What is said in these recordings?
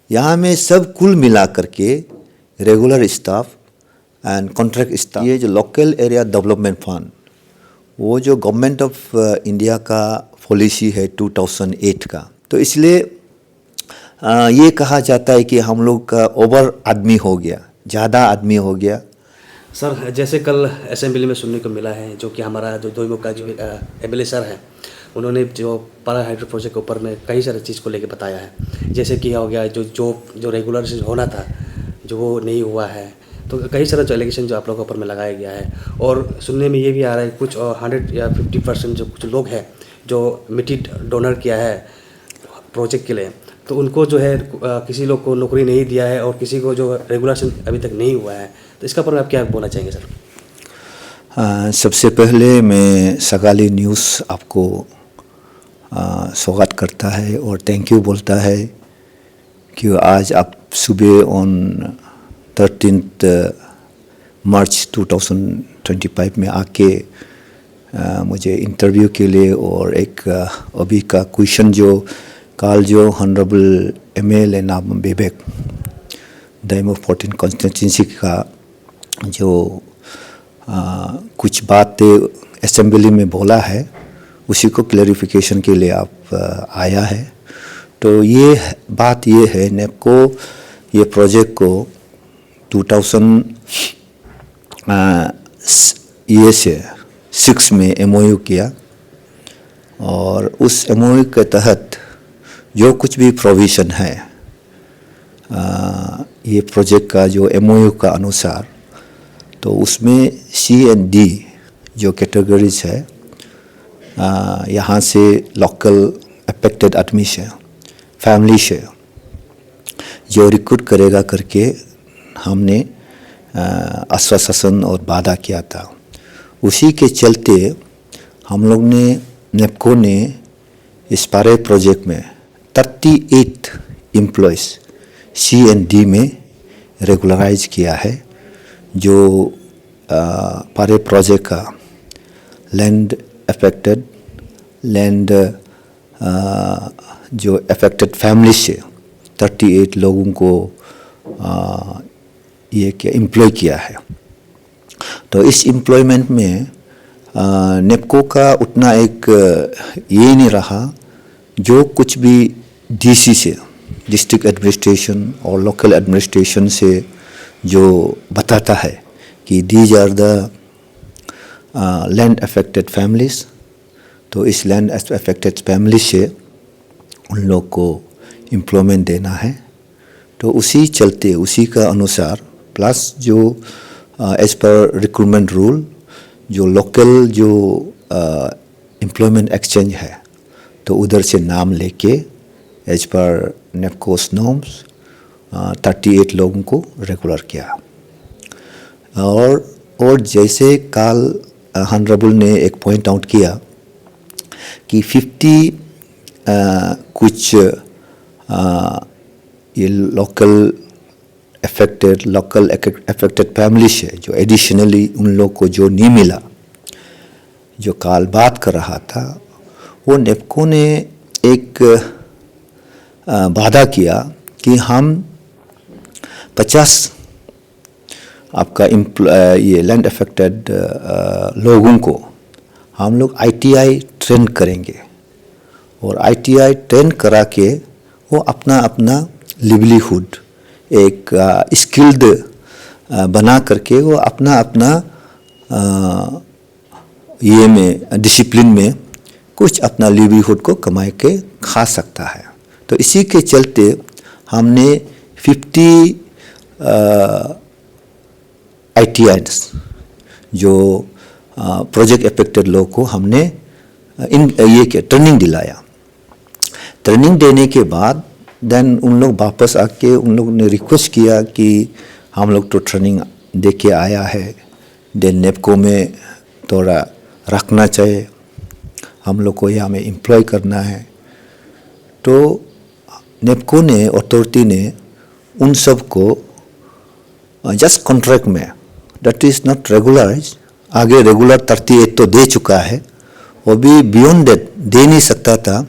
यहाँ में सब कुल मिला करके regular staff and contract staff, ये जो लोकल एरिया डेवलपमेंट फंड, वो जो गवर्नमेंट ऑफ इंडिया का पॉलिसी है 2008 का, तो इसलिए ये कहा जाता है कि हम लोग का ओवर आदमी हो गया, ज़्यादा आदमी हो गया। सर, जैसे कल असेंबली में सुनने को मिला है, जो कि हमारा जो दोईमुख का जो एमएलए सर है, उन्होंने जो पारा हाइड्रो प्रोजेक्ट के ऊपर में कई सारे चीज़ को लेके बताया है। जैसे कि हो गया जो रेगुलर से होना था, जो वो नहीं हुआ है, तो कई सारा जो एलिगेशन जो आप लोगों के ऊपर में लगाया गया है। और सुनने में ये भी आ रहा है कुछ 100 या 50% जो कुछ लोग हैं जो मिट्टी डोनर किया है प्रोजेक्ट के लिए, तो उनको जो है किसी लोग को नौकरी नहीं दिया है और किसी को जो रेगुलेशन अभी तक नहीं हुआ है, तो इसका पर आप क्या बोलना चाहेंगे सर? सबसे पहले मैं सगाली न्यूज़ आपको स्वागत करता है और थैंक यू बोलता है कि आज आप सुबह ऑन 13 मार्च 2025 में आके मुझे इंटरव्यू के लिए और एक अभी का क्वेश्चन जो कल जो हॉनरेबल एमएलए नाम विवेक दोईमुख 14 कॉन्स्टिट्यूंसी का जो कुछ बातें असेंबली में बोला है, उसी को क्लैरिफिकेशन के लिए आप आया है। तो ये बात ये है, नेपको ये प्रोजेक्ट को 2006 में एमओयू किया और उस एमओयू के तहत जो कुछ भी प्रोविज़न है ये प्रोजेक्ट का जो एमओयू का अनुसार, तो उसमें C&D जो कैटेगरीज है, यहाँ से लोकल अफेक्टेड आदमी से, फैमिली से जो रिक्रूट करेगा करके हमने आश्वासन और वादा किया था। उसी के चलते हम लोग ने नेपको ने इस पारे प्रोजेक्ट में 38 एम्प्लॉयज़ C&D में रेगुलराइज किया है, जो पारे प्रोजेक्ट का लैंड जो अफेक्टेड फैमिली से 38 लोगों को ये क्या एम्प्लॉय किया है। तो इस एम्प्लॉयमेंट में नेपको का उतना एक ये नहीं रहा, जो कुछ भी डीसी से, डिस्ट्रिक्ट एडमिनिस्ट्रेशन और लोकल एडमिनिस्ट्रेशन से जो बताता है कि these are the land affected families, तो इस लैंड अफेक्टेड फैमिली से उन लोग को एम्प्लॉयमेंट देना है। तो उसी चलते उसी का अनुसार प्लस जो एज पर रिक्रूटमेंट रूल जो लोकल जो एम्प्लॉयमेंट एक्सचेंज है, तो उधर से नाम लेके एज पर नेपकोस नॉर्म्स 38 लोगों को रेगुलर किया। और जैसे कल हॉनरेबल ने एक पॉइंट आउट किया कि 50 कुछ ये लोकल अफेक्टेड फैमिली से जो एडिशनली उन लोग को जो नहीं मिला, जो काल बात कर रहा था, वो नेपको ने एक वादा किया कि हम 50 आपका ये लैंड अफेक्टेड लोगों को हम लोग ITI ट्रेन करेंगे और ITI ट्रेन करा के वो अपना अपना लिवलीहुड एक स्किल्ड बना करके वो अपना अपना ये में डिसिप्लिन में कुछ अपना लिवलीहुड को कमा के खा सकता है। तो इसी के चलते हमने 50 ITIs जो प्रोजेक्ट अफेक्टेड लोग को हमने ये क्या ट्रेनिंग दिलाया। ट्रेनिंग देने के बाद देन उन लोग वापस आके उन लोगों ने रिक्वेस्ट किया कि हम लोग तो ट्रेनिंग दे के आया है, देन नेपको में थोड़ा रखना चाहिए, हम लोग को यहाँ में एम्प्लॉय करना है। तो नेपको ने अथॉरिटी ने उन सब को जस्ट कॉन्ट्रैक्ट में, दैट इज़ नॉट रेगुलराइज, आगे रेगुलर 38 तो दे चुका है, वो भी बियॉन्ड दैट दे नहीं सकता था।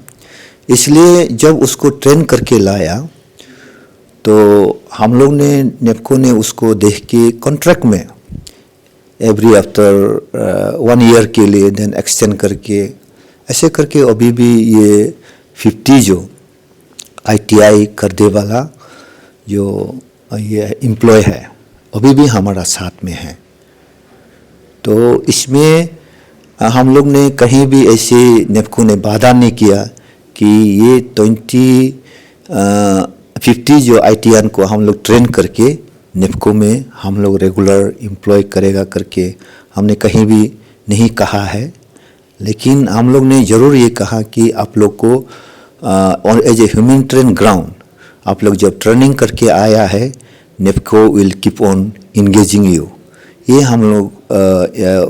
इसलिए जब उसको ट्रेन करके लाया तो हम लोग ने नेपको ने उसको देख के कॉन्ट्रैक्ट में एवरी आफ्टर 1 ईयर के लिए देन एक्सटेंड करके ऐसे करके अभी भी ये 50 जो ITI करने वाला जो ये एम्प्लॉय है अभी भी हमारा साथ में है। तो इसमें हम लोग ने कहीं भी ऐसे नेपको ने बाधा नहीं किया कि ये 50 जो ITI को हम लोग ट्रेन करके नेपको में हम लोग रेगुलर एम्प्लॉय करेगा करके हमने कहीं भी नहीं कहा है। लेकिन हम लोग ने ज़रूर ये कहा कि आप लोग को और as a human train ground आप लोग जब ट्रेनिंग करके आया है नेपको will keep on engaging you. ये हम लोग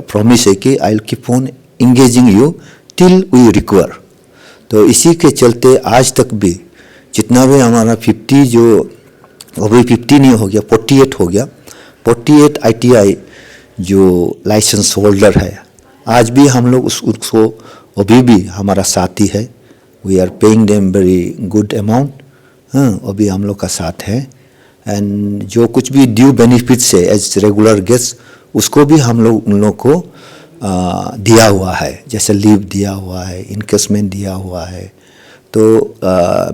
प्रॉमिस है कि I will keep on engaging you till we require. तो इसी के चलते आज तक भी जितना भी हमारा 50 जो अभी 50 नहीं हो गया 48 हो गया 48 ITI जो लाइसेंस होल्डर है आज भी हम लोग उसको अभी भी हमारा साथी है। We are paying them very good amount. अभी हम लोग का साथ है एंड जो कुछ भी ड्यू बेनिफिट्स है एज रेगुलर गेस्ट उसको भी हम लोग उन लोग को दिया हुआ है, जैसे लीव दिया हुआ है, इनकेसमेंट दिया हुआ है, तो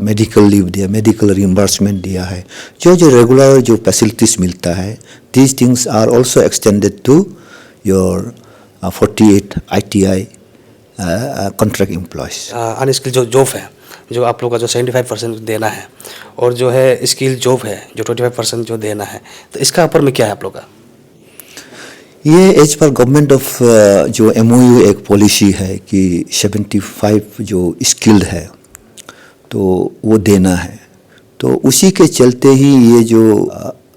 मेडिकल लीव दिया, मेडिकल रिम्बर्समेंट दिया है। जो जो रेगुलर जो फैसिलिटीज़ मिलता है these things are also extended to your 48 ITI contract employees. Unskilled जो जॉब है जो आप लोग का जो 75% देना है और जो है स्किल जॉब है जो 25% जो देना है, तो इसका ऊपर में क्या है आप लोग का? ये एज पर गवर्नमेंट ऑफ जो MOU एक पॉलिसी है कि 75 जो स्किल्ड है तो वो देना है। तो उसी के चलते ही ये जो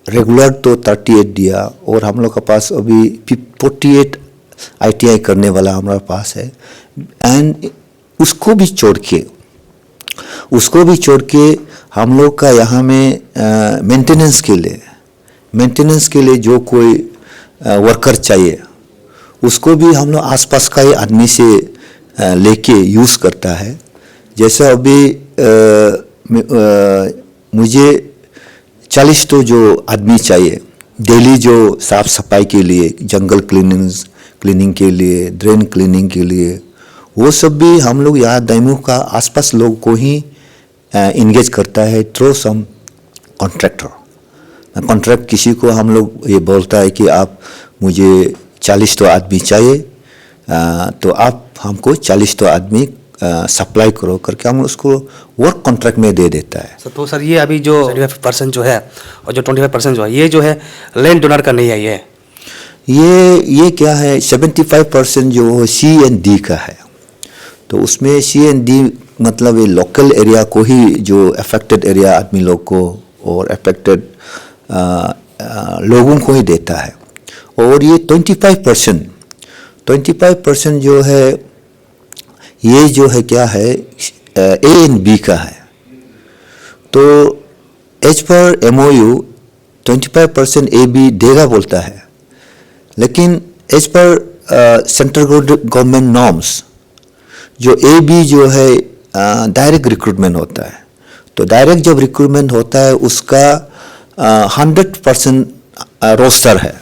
रेगुलर तो 38 दिया और हम लोग के पास अभी 48 ITI करने वाला हमारे पास है एंड उसको भी छोड़ के हम लोग का यहाँ में मेंटेनेंस के लिए जो कोई वर्कर चाहिए उसको भी हम लोग आसपास का ही आदमी से लेके यूज़ करता है। जैसे अभी मुझे 40 तो जो आदमी चाहिए डेली जो साफ सफाई के लिए, जंगल क्लीनिंग के लिए, ड्रेन क्लीनिंग के लिए, वो सब भी हम लोग यहाँ दैमुख का आसपास लोग को ही इंगेज करता है थ्रू सम कॉन्ट्रैक्ट। किसी को हम लोग ये बोलता है कि आप मुझे 40 तो आदमी चाहिए तो आप हमको 40 तो आदमी सप्लाई करो करके हम उसको वर्क कॉन्ट्रैक्ट में दे देता है। तो सर ये अभी जो 75% जो है और जो 25% जो है ये जो है लैंड डोनर का नहीं है, ये क्या है 75% जो C&D का है। तो उसमें C&D मतलब ये लोकल एरिया को ही जो अफेक्टेड एरिया आदमी लोग को और अफेक्टेड लोगों को ही देता है। और ये 25% जो है ये जो है क्या है A and B का है। तो एज पर MOU 25% AB देगा बोलता है, लेकिन as per central government norms जो AB जो है डायरेक्ट रिक्रूटमेंट होता है। तो डायरेक्ट जब रिक्रूटमेंट होता है उसका 100% रोस्टर है।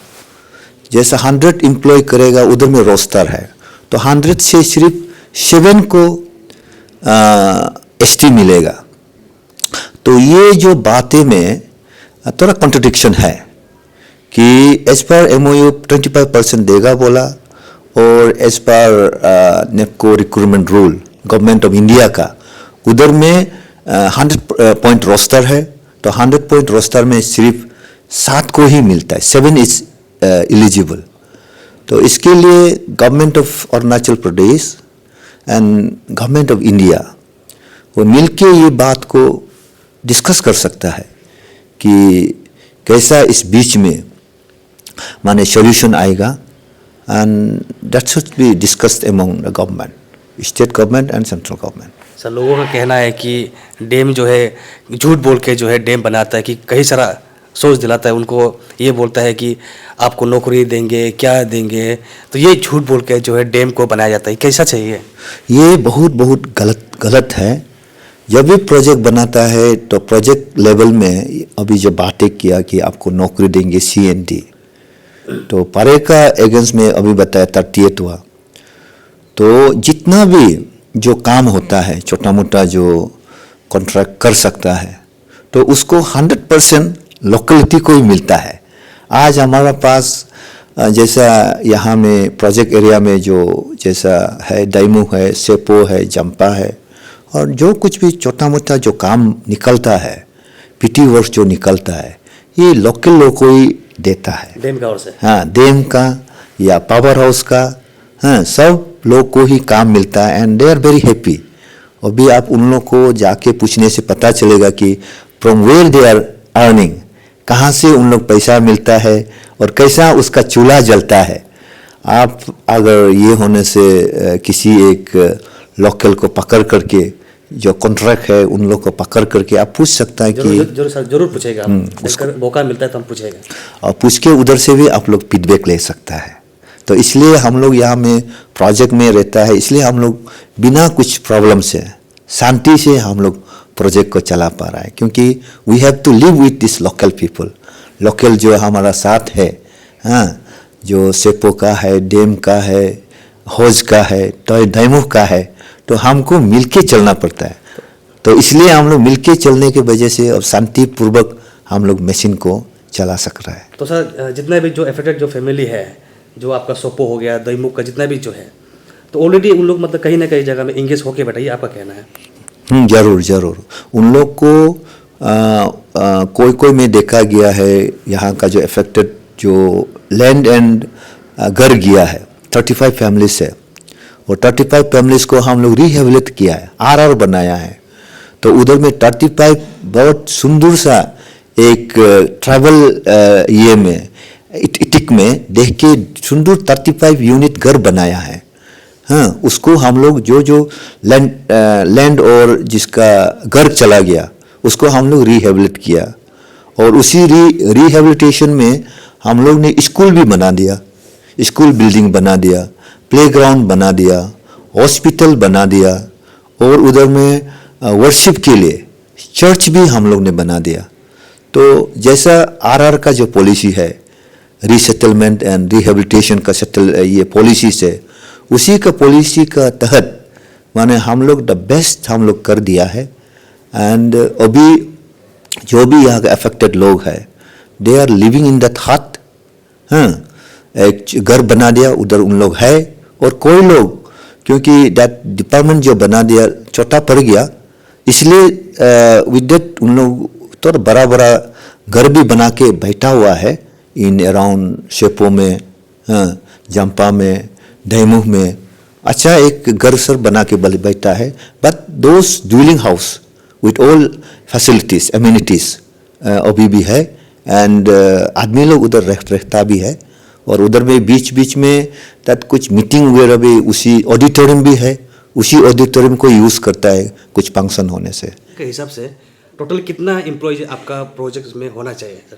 जैसे 100 एम्प्लॉय करेगा उधर में रोस्टर है, तो 100 से सिर्फ 7 को ST मिलेगा। तो ये जो बातें में थोड़ा कॉन्ट्रडिक्शन है कि एज पर MOU 25% देगा बोला और as per NEEPCO recruitment rule government of India का उधर में 100 पॉइंट रोस्टर है। तो 100 पॉइंट रोस्टर में सिर्फ 7 को ही मिलता है, 7 इज एलिजिबल। तो इसके लिए government of Arunachal Pradesh and government of India वो मिलके ये बात को डिस्कस कर सकता है कि कैसा इस बीच में माने सॉल्यूशन आएगा and that should be discussed among the government, state government and central government. Sir लोगों का कहना है कि डैम जो है झूठ बोल के जो है डैम बनाता है कि कई सारा सोच दिलाता है उनको, ये बोलता है कि आपको नौकरी देंगे, क्या देंगे, तो ये झूठ बोल के जो है डैम को बनाया जाता है, कैसा चाहिए? ये बहुत गलत है जब भी प्रोजेक्ट बनाता है तो प्रोजेक्ट लेवल में अभी जो बातें किया कि आपको नौकरी देंगे CNT, तो पारे का एगेंस्ट में अभी बताया 38 हुआ। तो जितना भी जो काम होता है छोटा मोटा जो कॉन्ट्रैक्ट कर सकता है तो उसको 100% लोकलिटी को ही मिलता है। आज हमारा पास जैसा यहाँ में प्रोजेक्ट एरिया में जो जैसा है दाइमू है, सेपो है, जंपा है, और जो कुछ भी छोटा मोटा जो काम निकलता है, PT वर्क जो निकलता है, ये लोकल लोग को ही देता है। डेम का और से हाँ, डेम का या पावर हाउस का, हाँ, सब लोग को ही काम मिलता है and they are very happy. और भी आप उन लोग को जाके पूछने से पता चलेगा कि from where they are earning, कहाँ से उन लोग पैसा मिलता है और कैसा उसका चूल्हा जलता है। आप अगर ये होने से किसी एक लोकल को पकड़ करके जो कॉन्ट्रैक्ट है उन लोग को पकड़ करके आप पूछ सकता है कि जरूर सर, जरूर पूछेगा। अगर मौका मिलता है तो हम पूछेगा, और पूछ के उधर से भी आप लोग फीडबैक ले सकता है। तो इसलिए हम लोग यहाँ में प्रोजेक्ट में रहता है, इसलिए हम लोग बिना कुछ प्रॉब्लम से शांति से हम लोग प्रोजेक्ट को चला पा रहा है, क्योंकि we have to live with this local people. Local जो हमारा साथ है, हाँ, जो सेपो का है, डेम का है, होज का है, तो दाइमू का है, तो हमको मिलके चलना पड़ता है। तो इसलिए हम लोग मिलके चलने की वजह से अब शांतिपूर्वक हम लोग मशीन को चला सक रहा है। तो सर जितना भी जो अफेक्टेड जो फैमिली है, जो आपका सोपो हो गया, दईमुख का जितना भी जो है, तो ऑलरेडी उन लोग मतलब कहीं ना कहीं जगह में इंगेज होके बैठा, ये आपका कहना है? जरूर जरूर उन लोग को कोई कोई में देखा गया है यहाँ का जो अफेक्टेड जो लैंड एंड घर गया है 35 फैमिलीज है, और 35 फैमिलीज को हम लोग रिहेबिलिट किया है, RR बनाया है। तो उधर में 35 बहुत सुंदर सा एक ट्रैवल ये में इटिक में देख के सुंदर 35 यूनिट घर बनाया है। हाँ, उसको हम लोग जो लैंड और जिसका घर चला गया उसको हम लोग रिहेबिलिट किया, और उसी रिहेबिलिटेशन में हम लोग ने स्कूल भी बना दिया, स्कूल बिल्डिंग बना दिया, प्लेग्राउंड बना दिया, हॉस्पिटल बना दिया, और उधर में वर्शिप के लिए चर्च भी हम लोग ने बना दिया। तो जैसा RR का जो पॉलिसी है, रीसेटलमेंट एंड रिहेबिलिटेशन का ये पॉलिसी से, उसी का पॉलिसी का तहत माने हम लोग द बेस्ट हम लोग कर दिया है। एंड अभी जो भी यहाँ के अफेक्टेड लोग हैं, they are living in that hut. हाँ, एक घर बना दिया, उधर उन लोग है, और कोई लोग क्योंकि दैट डिपार्टमेंट जो बना दिया छोटा पड़ गया, इसलिए विद दैट उन लोग तो बड़ा बड़ा घर भी बना के बैठा हुआ है इन अराउंड शेपो में, हाँ, जंपा में, दाइमुख में। अच्छा एक घर सर बना के बैठा है, but those dwelling house with all facilities amenities अभी भी है, एंड आदमी लोग उधर रहता भी है, और उधर में बीच बीच में तब कुछ मीटिंग वगैरह भी, उसी ऑडिटोरियम भी है, उसी ऑडिटोरियम को यूज़ करता है कुछ फंक्शन होने से। के हिसाब से टोटल कितना एम्प्लॉयज आपका प्रोजेक्ट में होना चाहिए सर?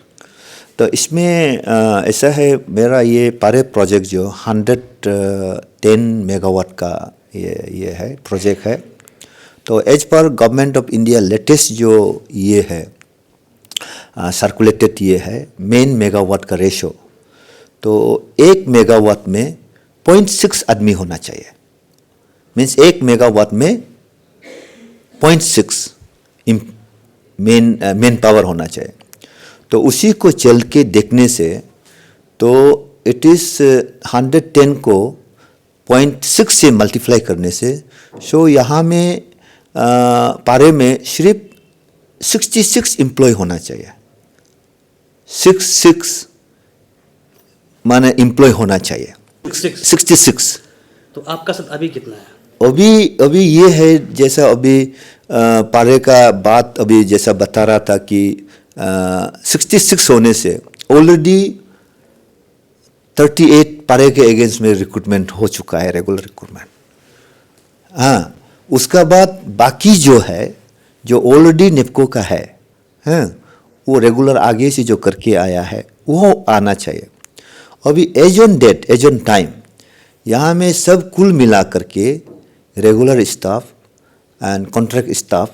तो इसमें ऐसा है, मेरा ये पारे प्रोजेक्ट जो 110 मेगावाट का ये है प्रोजेक्ट है। तो as per government of India latest जो ये है सर्कुलेटेड ये है मेन मेगावाट का रेशो, तो 1 मेगावाट में 0.6 आदमी होना चाहिए। मीन्स 1 मेगावाट में 0.6 मेन पावर होना चाहिए। तो उसी को चल के देखने से तो इट इज़ 110 को 0.6 से मल्टीप्लाई करने से सो यहाँ में पारे में सिर्फ 66 एम्प्लॉय होना चाहिए। 66 माने एम्प्लॉय होना चाहिए। 66। तो आपका साथ अभी कितना है? अभी ये है जैसा अभी पारे का बात अभी जैसा बता रहा था कि 66 होने से ऑलरेडी 38 पारे के अगेंस्ट में रिक्रूटमेंट हो चुका है, रेगुलर रिक्रूटमेंट। हाँ, उसका बाद बाकी जो है जो ऑलरेडी नेपको का है, हाँ, वो रेगुलर आगे से जो करके आया है वो आना चाहिए। अभी as on date as on time यहाँ में सब कुल मिला करके regular staff and contract staff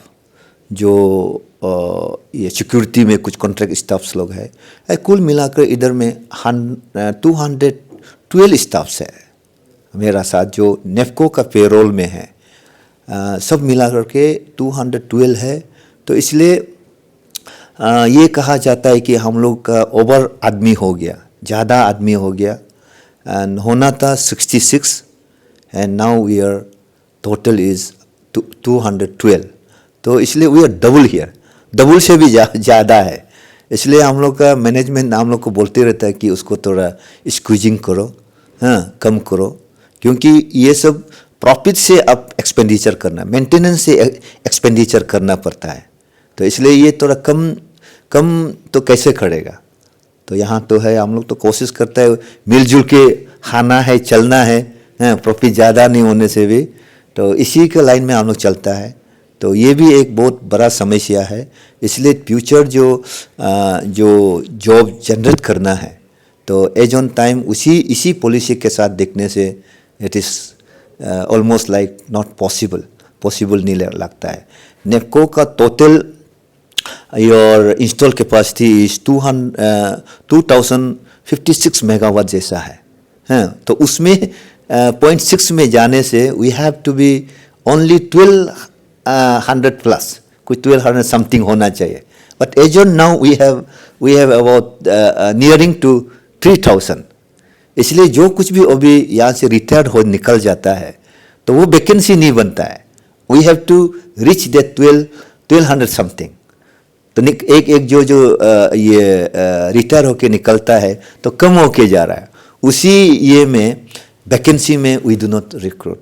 जो ये सिक्योरिटी में कुछ कॉन्ट्रैक्ट स्टाफ्स लोग हैं, कुल मिलाकर इधर में 212 स्टाफ्स है मेरा साथ जो नेफको का पेरोल में है। सब मिलाकर के 212 है। तो इसलिए ये कहा जाता है कि हम लोग का ओवर आदमी हो गया, ज़्यादा आदमी हो गया। एंड होना था 66 and now we are total is 212। तो इसलिए we are double here, double से भी ज़्यादा है। इसलिए हम लोग का मैनेजमेंट हम लोग को बोलते रहता है कि उसको थोड़ा स्क्वीजिंग करो, हाँ कम करो, क्योंकि ये सब प्रॉफिट से अब एक्सपेंडिचर करना, मेंटेनेंस से एक्सपेंडिचर करना पड़ता है। तो इसलिए ये थोड़ा कम तो कैसे करेगा। तो यहाँ तो है, हम लोग तो कोशिश करता है मिलजुल के खाना है, चलना है, प्रॉफिट ज़्यादा नहीं होने से भी। तो इसी के लाइन में हम लोग चलता है। तो ये भी एक बहुत बड़ा समस्या है। इसलिए फ्यूचर जो जॉब जनरेट करना है, तो एज ऑन टाइम इसी पॉलिसी के साथ देखने से it is almost like not possible नहीं लगता है। नेपको का total your install capacity is 2056 megawatt जैसा है, हाँ। तो उसमें 0.6 में जाने से we have to be only 1200 plus, कुछ 1200 समथिंग होना चाहिए। But as on now we have about nearing to 3000। इसलिए जो कुछ भी अभी यहाँ से रिटायर्ड हो निकल जाता है तो वो वैकेंसी नहीं बनता है। We have to reach that 1200 something. तो एक जो ये रिटायर होके निकलता है तो कम होके जा रहा है। उसी ये में वैकेंसी में we do not recruit.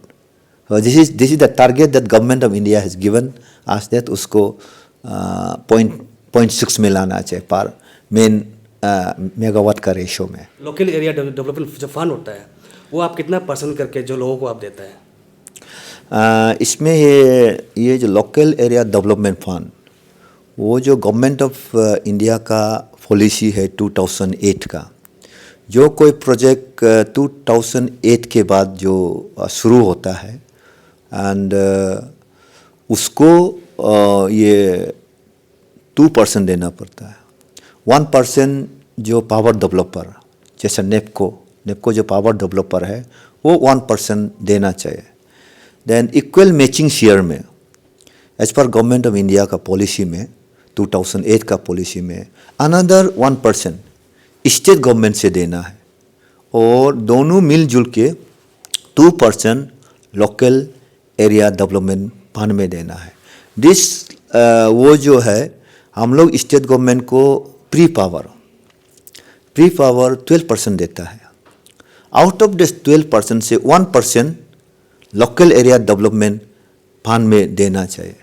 This is the target that government of India has given आज, दैट उसको 0.6 में लाना चाहिए पर मेन मेगावाट का रेशो में। लोकल एरिया डेवलपमेंट जो फंड होता है वो आप कितना परसेंट करके जो लोगों को आप देते हैं? इसमें ये जो लोकल एरिया डेवलपमेंट फंड, वो जो गवर्नमेंट ऑफ इंडिया का पॉलिसी है 2008 का, जो कोई प्रोजेक्ट 2008 के बाद जो शुरू होता है एंड उसको ये 2% देना पड़ता है। 1% जो पावर डेवलपर जैसे नेपको जो पावर डेवलपर है वो 1% देना चाहिए। देन इक्वल मैचिंग शेयर में as per government of India का पॉलिसी में 2008 का पॉलिसी में अनदर 1% स्टेट गवर्नमेंट से देना है और दोनों मिलजुल के 2% लोकल एरिया डेवलपमेंट फंड में देना है। वो जो है हम लोग स्टेट गवर्नमेंट को प्री पावर 12% देता है। आउट ऑफ दिस 12% से 1% लोकल एरिया डेवलपमेंट फंड में देना चाहिए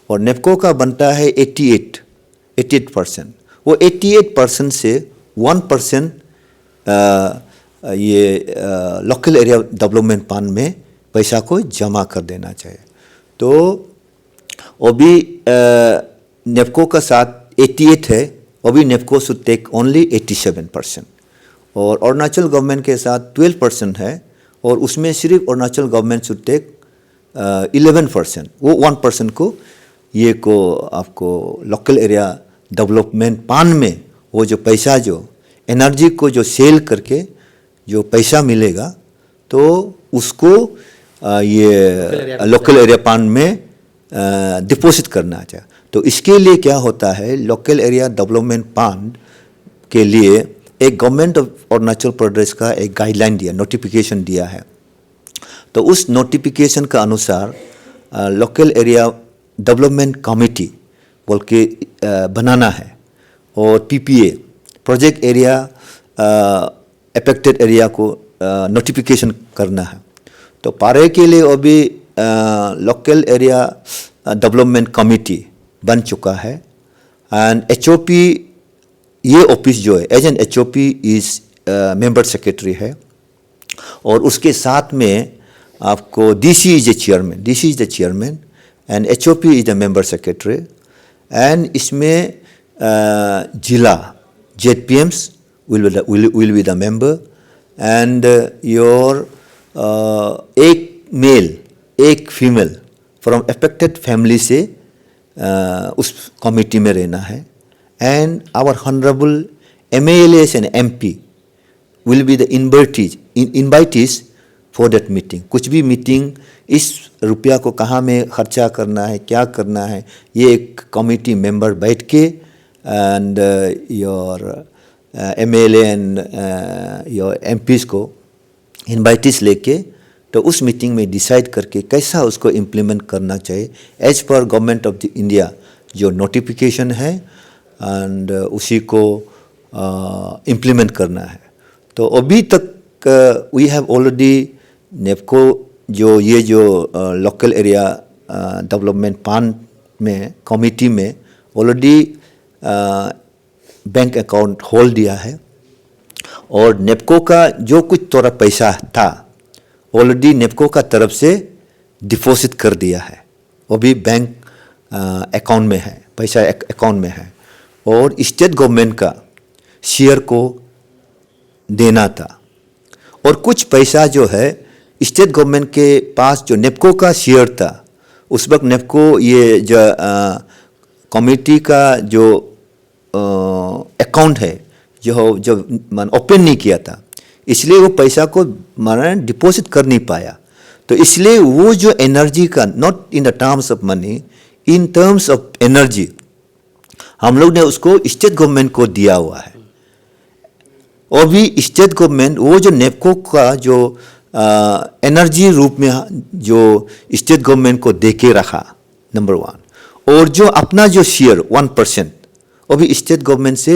और नेपको का बनता है 88%। वो 88% से 1% ये लोकल एरिया डेवलपमेंट फंड में पैसा को जमा कर देना चाहिए। तो अभी नेपको का साथ 88 है, अभी नेपको शुड टेक ओनली 87%। और अरुणाचल गवर्नमेंट के साथ 12% है और उसमें सिर्फ अरुणाचल गवर्नमेंट शुड टेक 11%। वो 1% को ये को आपको लोकल एरिया डेवलपमेंट फंड में वो जो पैसा जो एनर्जी को जो सेल करके जो पैसा मिलेगा तो उसको ये लोकल एरिया फंड में डिपॉजिट करना चाहिए। तो इसके लिए क्या होता है, लोकल एरिया डेवलपमेंट फंड के लिए एक गवर्नमेंट ऑफ अरुणाचल प्रदेश का एक गाइडलाइन दिया, नोटिफिकेशन दिया है। तो उस नोटिफिकेशन का अनुसार लोकल एरिया डेवलपमेंट कमेटी बोल के बनाना है और PPA project area affected area को नोटिफिकेशन करना है। तो पारे के लिए अभी लोकल एरिया डेवलपमेंट कमेटी बन चुका है एंड एचओपी ये ऑफिस जो है as an HOP is member secretary है और उसके साथ में आपको DC is the chairman and HOP is the member secretary and इसमें जिला ZPMs will be the member and your एक मेल एक फीमेल फ्रॉम अफेक्टेड फैमिली से उस कमिटी में रहना है. And our honourable MLAs and MP will be the invitees for that meeting. कुछ भी मीटिंग, इस रुपया को कहाँ में खर्चा करना है, क्या करना है, ये एक कमिटी मेंबर बैठ के and your MLA and your MPs को इनवाइटीज लेके तो उस मीटिंग में डिसाइड करके कैसा उसको इम्प्लीमेंट करना चाहिए as per government of the India जो नोटिफिकेशन है एंड उसी को इम्प्लीमेंट करना है. तो अभी तक वी हैव ऑलरेडी नेपको जो लोकल एरिया डेवलपमेंट प्लान में कमिटी में ऑलरेडी बैंक अकाउंट होल्ड दिया है और नेपको का जो कुछ थोड़ा पैसा था ऑलरेडी नेपको का तरफ से डिपॉजिट कर दिया है. वो भी बैंक अकाउंट में है, पैसा अकाउंट में है. और स्टेट गवर्नमेंट का शेयर को देना था और कुछ पैसा जो है स्टेट गवर्नमेंट के पास जो नेपको का शेयर था उस वक्त नेपको ये जो कमिटी का जो अकाउंट है जो ओपन नहीं किया था, इसलिए वो पैसा को डिपॉजिट कर नहीं पाया. तो इसलिए वो जो एनर्जी का, not in the terms of money, in terms of energy हम लोग ने उसको स्टेट गवर्नमेंट को दिया हुआ है. और भी स्टेट गवर्नमेंट वो जो नेपको का जो एनर्जी रूप में जो स्टेट गवर्नमेंट को दे के रखा, नंबर 1. और जो अपना जो शेयर 1% वो भी स्टेट गवर्नमेंट से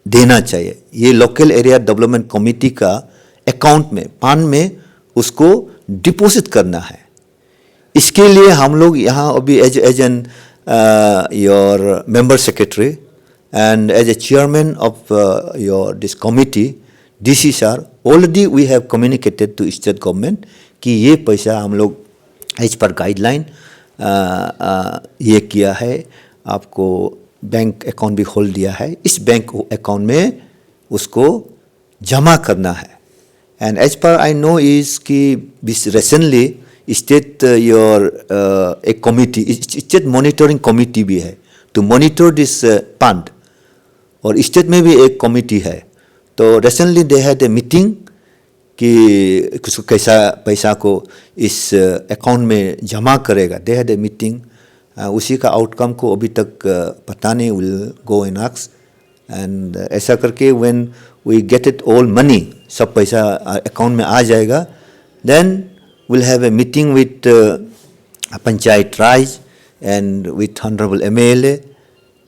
देना चाहिए. ये लोकल एरिया डेवलपमेंट कमिटी का अकाउंट में, पान में उसको डिपॉजिट करना है. इसके लिए हम लोग यहाँ अभी as an your member secretary and as a chairman of your this committee DC sir, already we have communicated to state government कि ये पैसा हम लोग एज पर गाइडलाइन ये किया है, आपको बैंक अकाउंट भी खोल दिया है, इस बैंक अकाउंट में उसको जमा करना है. And as per I know is कि रिसेंटली स्टेट योर एक कमिटी, स्टेट मॉनिटरिंग कमिटी भी है टू मॉनिटर दिस फंड और स्टेट में भी एक कमिटी है. तो recently they had a meeting कि कैसा पैसा को इस अकाउंट में जमा करेगा. दे हैड ए मीटिंग, उसी का आउटकम को अभी तक पता नहीं. Will go in ask and ऐसा करके when we get it all money, सब पैसा अकाउंट में आ जाएगा, then will have a meeting with Panchayat Raj and with honourable MLA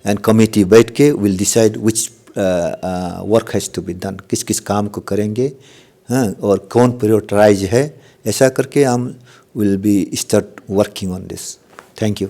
and committee बैठ के will decide which work has to be done, किस किस काम को करेंगे, हाँ, और कौन प्रायोरिटाइज है. ऐसा करके हम will be start working on this. Thank you.